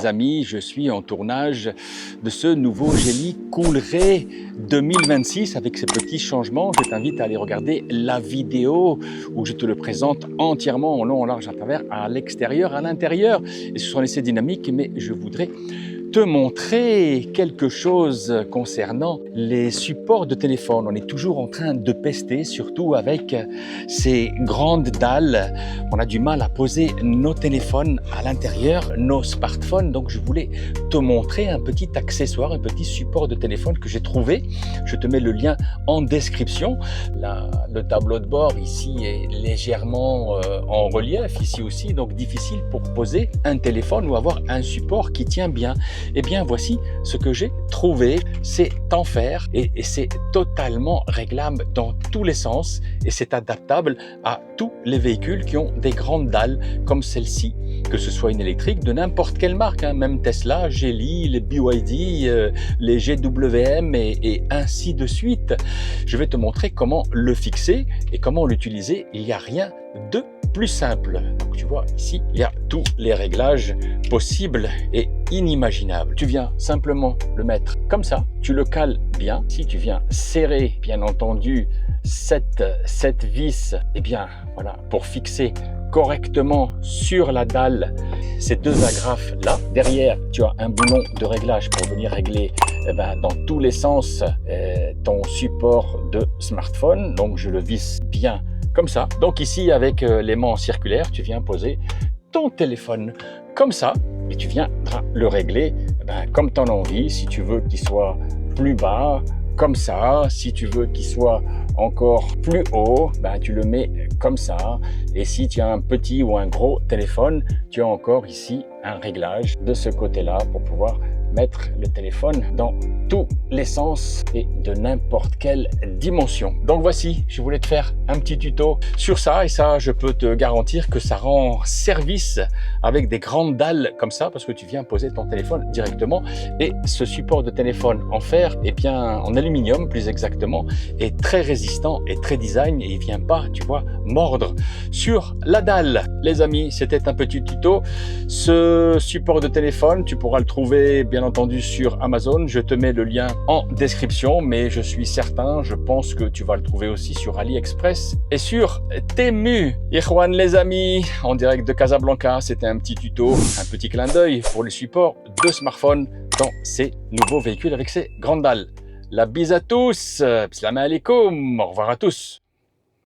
les amis, je suis en tournage de ce nouveau Geely Coolray 2026 avec ces petits changements. Je t'invite à aller regarder la vidéo où je te le présente entièrement en long, en large, à travers, à l'extérieur, à l'intérieur. Et ce sont les essais dynamiques, mais je voudrais te montrer quelque chose concernant les supports de téléphone. On est toujours en train de pester, surtout avec ces grandes dalles. On a du mal à poser nos téléphones à l'intérieur, nos smartphones. Donc je voulais te montrer un petit accessoire, un petit support de téléphone que j'ai trouvé. Je te mets le lien en description. Le tableau de bord ici est légèrement en relief, ici aussi, donc difficile pour poser un téléphone ou avoir un support qui tient bien. Eh bien, voici ce que j'ai trouvé. C'est en fer et c'est totalement réglable dans tous les sens et c'est adaptable à tous les véhicules qui ont des grandes dalles comme celle-ci, que ce soit une électrique de n'importe quelle marque, même Tesla, Geely, les BYD, les GWM et ainsi de suite. Je vais te montrer comment le fixer et comment l'utiliser. Il n'y a rien de plus simple. Donc tu vois ici, il y a tous les réglages possibles et inimaginables. Tu viens simplement le mettre comme ça, tu le cales bien. Si tu viens serrer, bien entendu, cette vis, eh bien voilà, pour fixer correctement sur la dalle ces deux agrafes là. Derrière, tu as un boulon de réglage pour venir régler dans tous les sens ton support de smartphone. Donc je le visse bien comme ça. Donc ici, avec l'aimant circulaire, tu viens poser ton téléphone comme ça et tu viendras le régler comme tu en as envie. Si tu veux qu'il soit plus bas, comme ça. Si tu veux qu'il soit encore plus haut, tu le mets comme ça. Et si tu as un petit ou un gros téléphone, tu as encore ici un réglage de ce côté-là pour pouvoir mettre le téléphone dans tous les sens et de n'importe quelle dimension. Donc voici, je voulais te faire un petit tuto sur ça et ça, je peux te garantir que ça rend service avec des grandes dalles comme ça parce que tu viens poser ton téléphone directement et ce support de téléphone en fer, en aluminium plus exactement, est très résistant et très design et il vient pas, tu vois, mordre sur la dalle. Les amis, c'était un petit tuto. Ce support de téléphone, tu pourras le trouver bien entendu sur Amazon. Je te mets le lien en description, mais je suis certain, je pense que tu vas le trouver aussi sur AliExpress et sur Temu. Ikhwan les amis, en direct de Casablanca, c'était un petit tuto, un petit clin d'œil pour les supports de smartphone dans ces nouveaux véhicules avec ces grandes dalles. La bise à tous, salam alaikum, au revoir à tous.